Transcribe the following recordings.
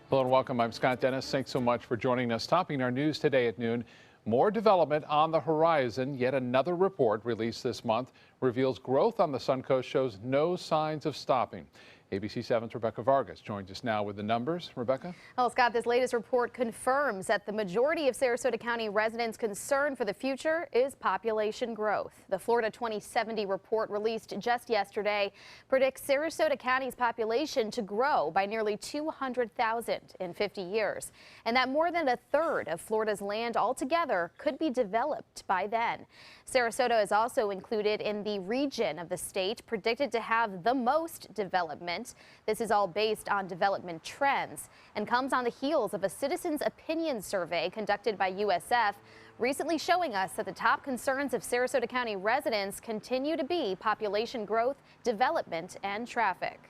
Hello and welcome. I'm Scott Dennis. Thanks so much for joining us. Topping our news today at noon, more development on the horizon. Yet another report released this month reveals growth on the Suncoast shows no signs of stopping. ABC 7's Rebecca Vargas joins us now with the numbers. Rebecca? Well, Scott, this latest report confirms that the majority of Sarasota County residents' concern for the future is population growth. The Florida 2070 report released just yesterday predicts Sarasota County's population to grow by nearly 200,000 in 50 years, and that more than a third of Florida's land altogether could be developed by then. Sarasota is also included in the region of the state predicted to have the most development. This is all based on development trends and comes on the heels of a citizens' opinion survey conducted by USF, recently showing us that the top concerns of Sarasota County residents continue to be population growth, development, and traffic.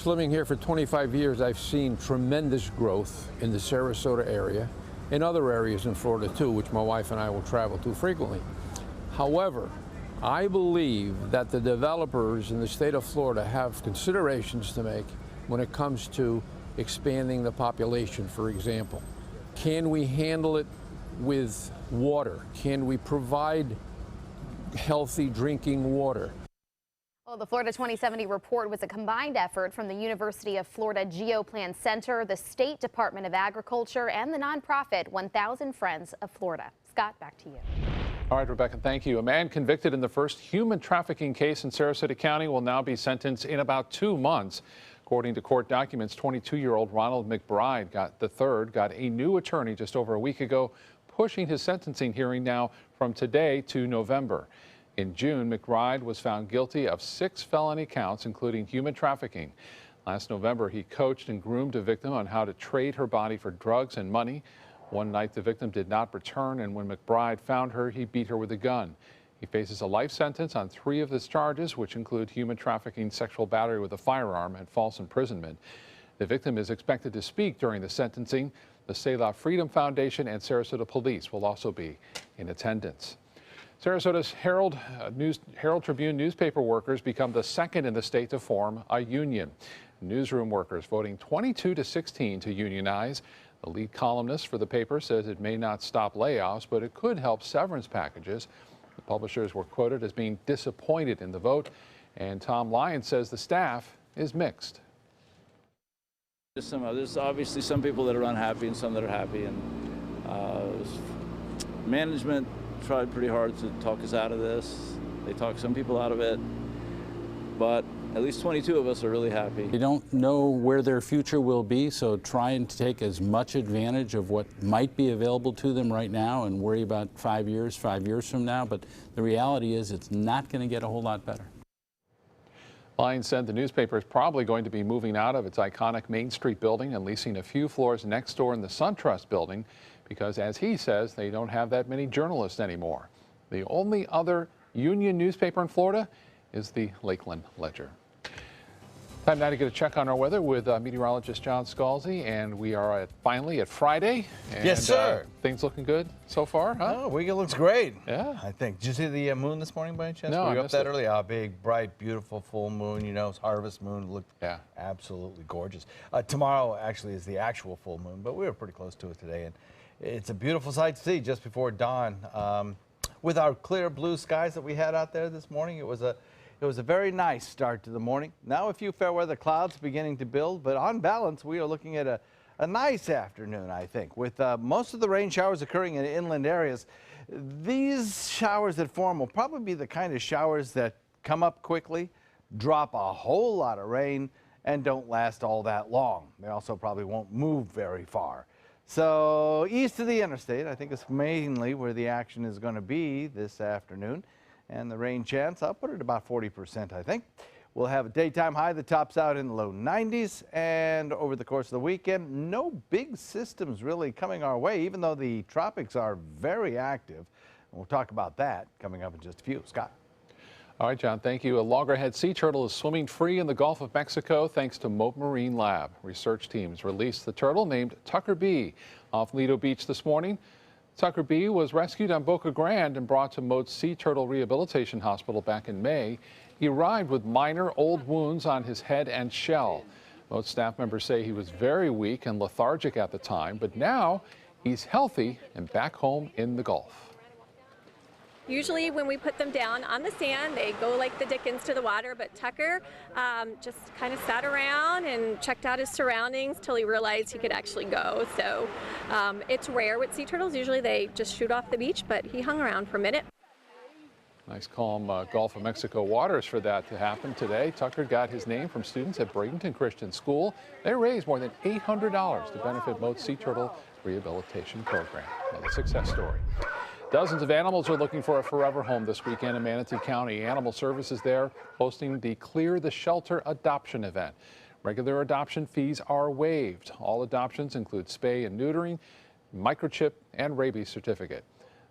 Living here for 25 years, I've seen tremendous growth in the Sarasota area, in other areas in Florida too, which my wife and I will travel to frequently. However, I believe that the developers in the state of Florida have considerations to make when it comes to expanding the population, for example. Can we handle it with water? Can we provide healthy drinking water? Well, the Florida 2070 report was a combined effort from the University of Florida GeoPlan Center, the State Department of Agriculture, and the nonprofit 1,000 Friends of Florida. Scott, back to you. All right, Rebecca, thank you. A man convicted in the first human trafficking case in Sarasota County will now be sentenced in about 2 months. According to court documents, 22-year-old Ronald McBride got a new attorney just over a week ago, pushing his sentencing hearing now from today to November. In June, McBride was found guilty of 6 felony counts, including human trafficking. Last November, he coached and groomed a victim on how to trade her body for drugs and money. One night, the victim did not return, and when McBride found her, he beat her with a gun. He faces a life sentence on 3 of his charges, which include human trafficking, sexual battery with a firearm, and false imprisonment. The victim is expected to speak during the sentencing. The Selah Freedom Foundation and Sarasota Police will also be in attendance. Sarasota's Herald Tribune newspaper workers become the second in the state to form a union. Newsroom workers voting 22-16 to unionize. The lead columnist for the paper says it may not stop layoffs, but it could help severance packages. The publishers were quoted as being disappointed in the vote, and Tom Lyons says the staff is mixed. There's obviously some people that are unhappy and some that are happy, and management tried pretty hard to talk us out of this. They talked some people out of it, but at least 22 of us are really happy. They don't know where their future will be, so try and take as much advantage of what might be available to them right now and worry about 5 years from now. But the reality is it's not going to get a whole lot better. Lyons said the newspaper is probably going to be moving out of its iconic Main Street building and leasing a few floors next door in the SunTrust building because, as he says, they don't have that many journalists anymore. The only other union newspaper in Florida is the Lakeland Ledger. Time now to get a check on our weather with meteorologist John Scalzi, and we are finally at Friday. And, yes, sir. Things looking good so far, huh? Oh, weekend looks great. Yeah. I think. Did you see the moon this morning by any chance? No, Were you I up missed that it. early? Oh, big, bright, beautiful full moon. You know, it's harvest moon. Looked absolutely gorgeous. Tomorrow actually is the actual full moon, but we were pretty close to it today, and it's a beautiful sight to see just before dawn. With our clear blue skies that we had out there this morning, it was a very nice start to the morning. Now a few fair weather clouds beginning to build, but on balance, we are looking at a nice afternoon, I think, with most of the rain showers occurring in inland areas. These showers that form will probably be the kind of showers that come up quickly, drop a whole lot of rain, and don't last all that long. They also probably won't move very far. So east of the interstate, I think is mainly where the action is going to be this afternoon. And the rain chance, I'll put it about 40%, I think. We'll have a daytime high that tops out in the low 90s. And over the course of the weekend, no big systems really coming our way, even though the tropics are very active. We'll talk about that coming up in just a few. Scott. All right, John, thank you. A loggerhead sea turtle is swimming free in the Gulf of Mexico thanks to Mote Marine Lab. Research teams released the turtle named Tucker B off Lido Beach this morning. Tucker B was rescued on Boca Grande and brought to Mote's Sea Turtle Rehabilitation Hospital back in May. He arrived with minor old wounds on his head and shell. Most staff members say he was very weak and lethargic at the time, but now he's healthy and back home in the Gulf. Usually when we put them down on the sand, they go like the Dickens to the water, but Tucker just kind of sat around and checked out his surroundings till he realized he could actually go. So it's rare with sea turtles. Usually they just shoot off the beach, but he hung around for a minute. Nice calm Gulf of Mexico waters for that to happen today. Tucker got his name from students at Bradenton Christian School. They raised more than $800 to benefit Mote's Sea Turtle Rehabilitation Program. Another success story. Dozens of animals are looking for a forever home this weekend in Manatee County. Animal Services there hosting the Clear the Shelter adoption event. Regular adoption fees are waived. All adoptions include spay and neutering, microchip, and rabies certificate.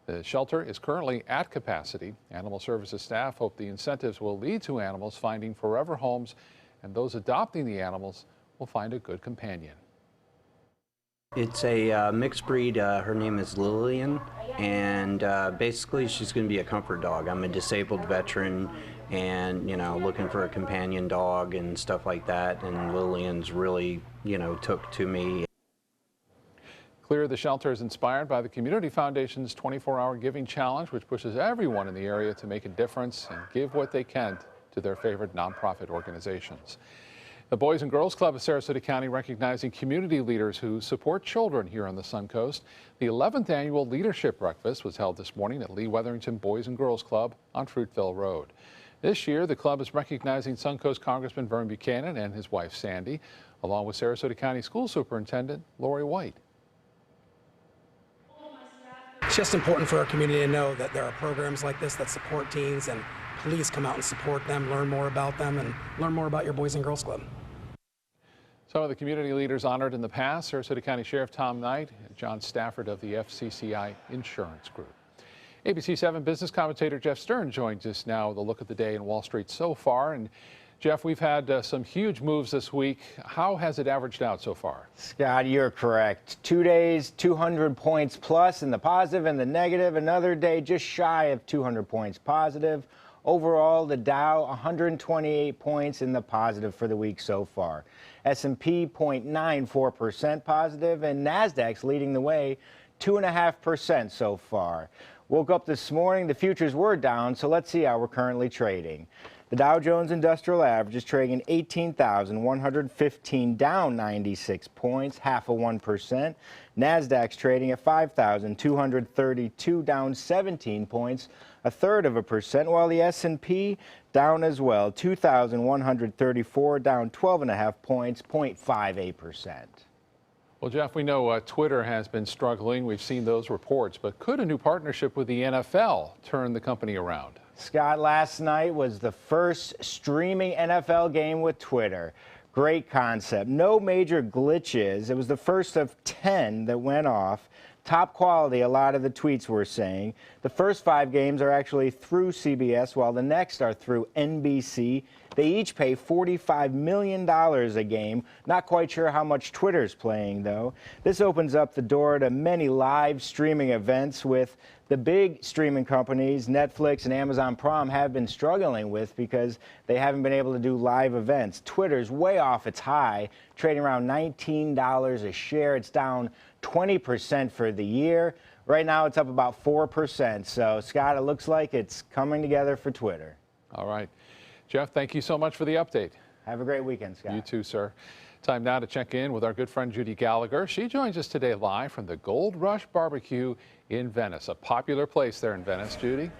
The shelter is currently at capacity. Animal Services staff hope the incentives will lead to animals finding forever homes, and those adopting the animals will find a good companion. It's a mixed breed. Her name is Lillian, and basically she's going to be a comfort dog. I'm a disabled veteran and, looking for a companion dog and stuff like that, and Lillian's really, took to me. Clear the Shelter is inspired by the Community Foundation's 24-hour giving challenge, which pushes everyone in the area to make a difference and give what they can to their favorite nonprofit organizations. The Boys and Girls Club of Sarasota County recognizing community leaders who support children here on the Suncoast. The 11th annual Leadership Breakfast was held this morning at Lee Wetherington Boys and Girls Club on Fruitville Road. This year, the club is recognizing Suncoast Congressman Vern Buchanan and his wife Sandy, along with Sarasota County School Superintendent Lori White. It's just important for our community to know that there are programs like this that support teens, and please come out and support them, learn more about them, and learn more about your Boys and Girls Club. Some of the community leaders honored in the past: Sarasota County Sheriff Tom Knight, John Stafford of the FCCI Insurance Group. ABC 7 business commentator Jeff Stern joins us now with a look at the day in Wall Street so far. And Jeff, we've had some huge moves this week. How has it averaged out so far? Scott, you're correct. 2 days, 200 points plus in the positive and the negative. Another day just shy of 200 points positive. Overall, the Dow 128 points in the positive for the week so far. S&P 0.94% positive, and NASDAQ's leading the way 2.5% so far. Woke up this morning, the futures were down, so let's see how we're currently trading. The Dow Jones Industrial Average is trading 18,115, down 96 points, 0.5%. NASDAQ's trading at 5,232, down 17 points, 0.33%, while the S&P down as well, 2,134, down 12.5 points, 0.58%. Well, Jeff, we know Twitter has been struggling. We've seen those reports, but could a new partnership with the NFL turn the company around? Scott, last night was the first streaming NFL game with Twitter. Great concept. No major glitches. It was the first of 10 that went off. Top quality, a lot of the tweets were saying. The first 5 games are actually through CBS, while the next are through NBC. They each pay $45 million a game. Not quite sure how much Twitter's playing, though. This opens up the door to many live streaming events with the big streaming companies, Netflix and Amazon Prime, have been struggling with because they haven't been able to do live events. Twitter's way off its high, trading around $19 a share. It's down 20% for the year. Right now, it's up about 4%. So, Scott, it looks like it's coming together for Twitter. All right. Jeff, thank you so much for the update. Have a great weekend, Scott. You too, sir. Time now to check in with our good friend Judy Gallagher. She joins us today live from the Gold Rush Barbecue in Venice, a popular place there in Venice. Judy?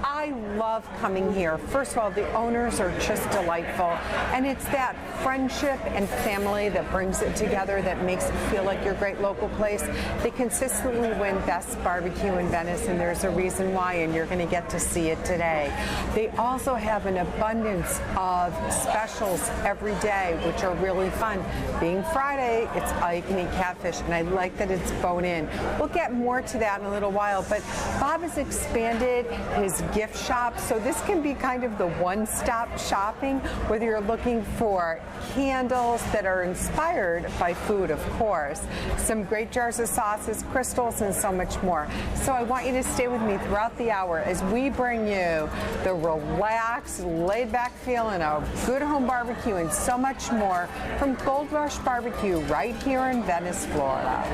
I love coming here. First of all, the owners are just delightful, and it's that friendship and family that brings it together that makes it feel like your great local place. They consistently win Best Barbecue in Venice, and there's a reason why, and you're going to get to see it today. They also have an abundance of specials every day, which are really fun. Being Friday, it's all you can eat catfish, and I like that it's bone-in. We'll get more to that in a little while, but Bob has expanded his gift shop shop. So this can be kind of the one-stop shopping, whether you're looking for candles that are inspired by food, of course, some great jars of sauces, crystals, and so much more. So I want you to stay with me throughout the hour as we bring you the relaxed, laid-back feel and a good home barbecue and so much more from Gold Rush Barbecue right here in Venice, Florida.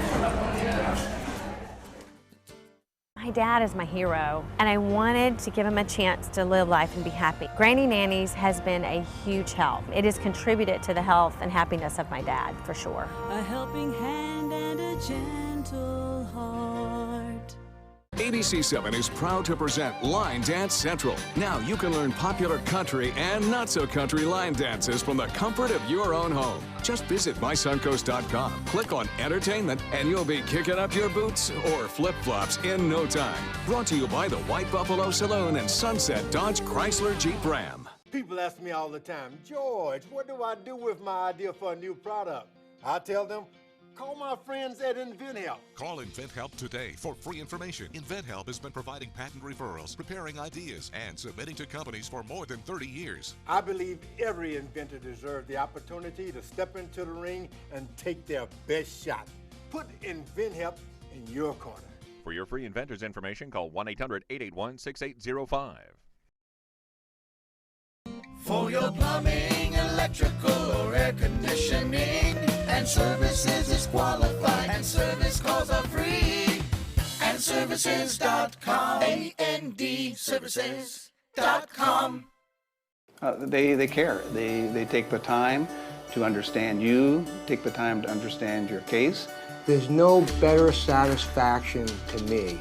My dad is my hero, and I wanted to give him a chance to live life and be happy. Granny Nanny's has been a huge help. It has contributed to the health and happiness of my dad, for sure. A helping hand and a gentle heart. ABC7 is proud to present Line Dance Central. Now you can learn popular country and not-so-country line dances from the comfort of your own home. Just visit mysuncoast.com, click on Entertainment, and you'll be kicking up your boots or flip-flops in no time. Brought to you by the White Buffalo Saloon and Sunset Dodge Chrysler Jeep Ram. People ask me all the time, George, what do I do with my idea for a new product? I tell them, call my friends at InventHelp. Call InventHelp today for free information. InventHelp has been providing patent referrals, preparing ideas, and submitting to companies for more than 30 years. I believe every inventor deserves the opportunity to step into the ring and take their best shot. Put InventHelp in your corner. For your free inventor's information, call 1-800-881-6805. For your plumbing, electrical, or air conditioning, and services is qualified, and service calls are free. And services.com, A-N-D, services.com. They care. They take the time to understand you, take the time to understand your case. There's no better satisfaction to me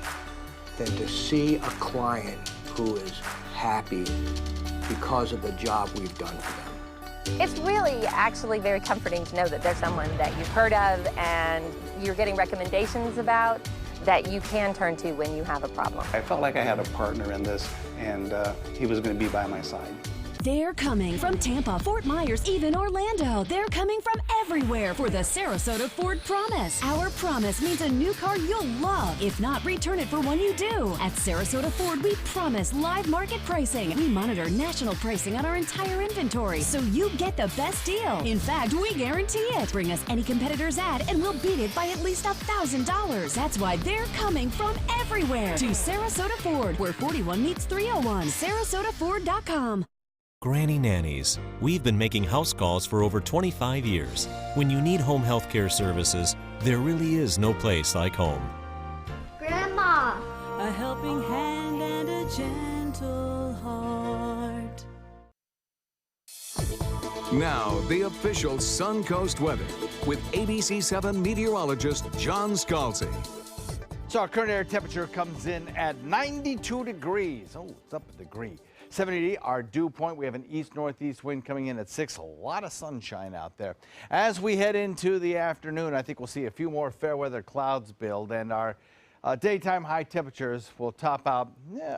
than to see a client who is happy because of the job we've done for them. It's really actually very comforting to know that there's someone that you've heard of and you're getting recommendations about that you can turn to when you have a problem. I felt like I had a partner in this, and he was going to be by my side. They're coming from Tampa, Fort Myers, even Orlando. They're coming from everywhere for the Sarasota Ford Promise. Our promise means a new car you'll love. If not, return it for one you do. At Sarasota Ford, we promise live market pricing. We monitor national pricing on our entire inventory, so you get the best deal. In fact, we guarantee it. Bring us any competitor's ad, and we'll beat it by at least $1,000. That's why they're coming from everywhere to Sarasota Ford, where 41 meets 301. SarasotaFord.com. Granny Nannies. We've been making house calls for over 25 years. When you need home health care services, there really is no place like home. Grandma! A helping hand and a gentle heart. Now, the official Suncoast weather with ABC7 meteorologist John Scalzi. So our current air temperature comes in at 92 degrees. Oh, it's up a degree. 70 our dew point. We have an east-northeast wind coming in at 6. A lot of sunshine out there. As we head into the afternoon, I think we'll see a few more fair weather clouds build, and our daytime high temperatures will top out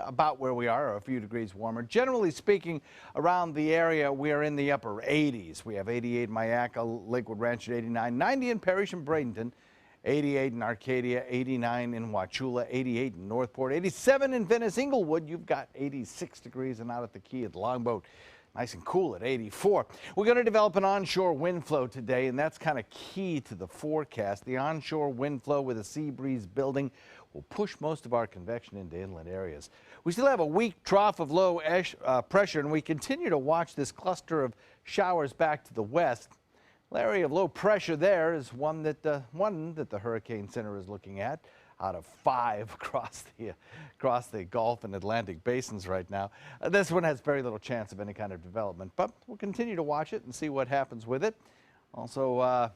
about where we are, or a few degrees warmer. Generally speaking, around the area, we are in the upper 80s. We have 88 in Mayaca, Lakewood Ranch at 89, 90 in Parrish and Bradenton, 88 in Arcadia, 89 in Wauchula, 88 in Northport, 87 in Venice, Inglewood. You've got 86 degrees, and out at the Key at Longboat, nice and cool at 84. We're going to develop an onshore wind flow today, and that's kind of key to the forecast. The onshore wind flow with a sea breeze building will push most of our convection into inland areas. We still have a weak trough of low pressure, and we continue to watch this cluster of showers back to the west. The area of low pressure there is one that the Hurricane Center is looking at out of 5 across the Gulf and Atlantic basins right now. This one has very little chance of any kind of development, but we'll continue to watch it and see what happens with it. Also,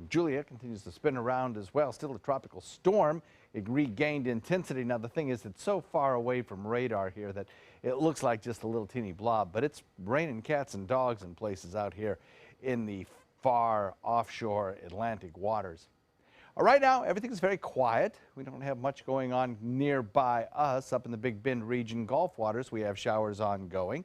Julia continues to spin around as well. Still a tropical storm. It regained intensity. Now, the thing is, it's so far away from radar here that it looks like just a little teeny blob, but it's raining cats and dogs in places out here in the far offshore Atlantic waters. Right now, everything's very quiet. We don't have much going on nearby us. Up in the Big Bend region, Gulf waters, we have showers ongoing.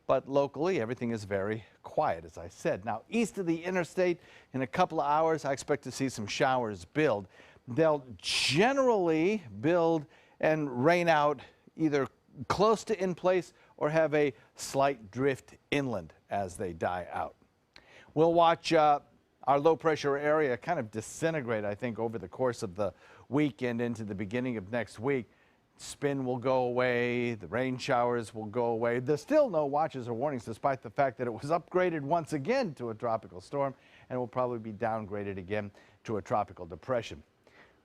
But locally, everything is very quiet, as I said. Now, east of the interstate, in a couple of hours, I expect to see some showers build. They'll generally build and rain out either close to in place or have a slight drift inland as they die out. We'll watch our low pressure area kind of disintegrate, I think, over the course of the weekend into the beginning of next week. Spin will go away, the rain showers will go away. There's still no watches or warnings, despite the fact that it was upgraded once again to a tropical storm and will probably be downgraded again to a tropical depression.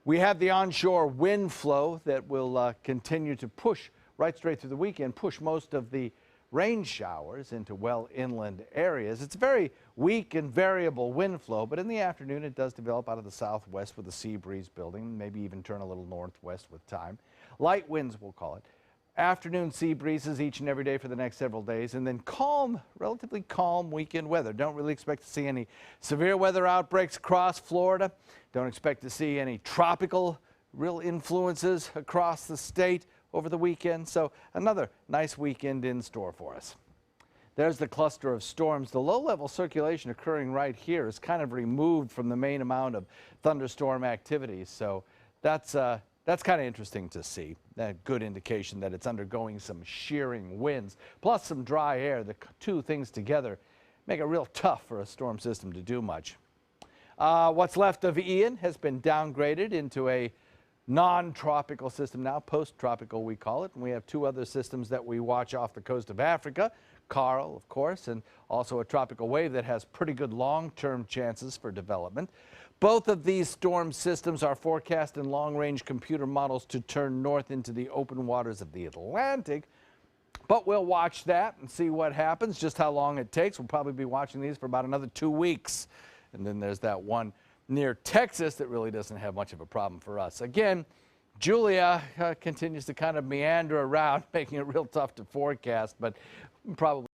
We have the onshore wind flow that will continue to push right straight through the weekend, push most of the rain showers into well inland areas. It's a very weak and variable wind flow, but in the afternoon it does develop out of the southwest with a sea breeze building, maybe even turn a little northwest with time. Light winds, we'll call it. Afternoon sea breezes each and every day for the next several days, and then calm, relatively calm weekend weather. Don't really expect to see any severe weather outbreaks across Florida. Don't expect to see any tropical real influences across the state over the weekend. So another nice weekend in store for us. There's the cluster of storms. The low-level circulation occurring right here is kind of removed from the main amount of thunderstorm activity. So that's kind of interesting to see. A good indication that it's undergoing some shearing winds, plus some dry air. The two things together make it real tough for a storm system to do much. What's left of Ian has been downgraded into a non-tropical system now, post-tropical we call it. And we have two other systems that we watch off the coast of Africa. Carl, of course, and also a tropical wave that has pretty good long-term chances for development. Both of these storm systems are forecast in long-range computer models to turn north into the open waters of the Atlantic. But we'll watch that and see what happens, just how long it takes. We'll probably be watching these for about another 2 weeks. And then there's that one near Texas that really doesn't have much of a problem for us. Again, Julia continues to kind of meander around, making it real tough to forecast, but probably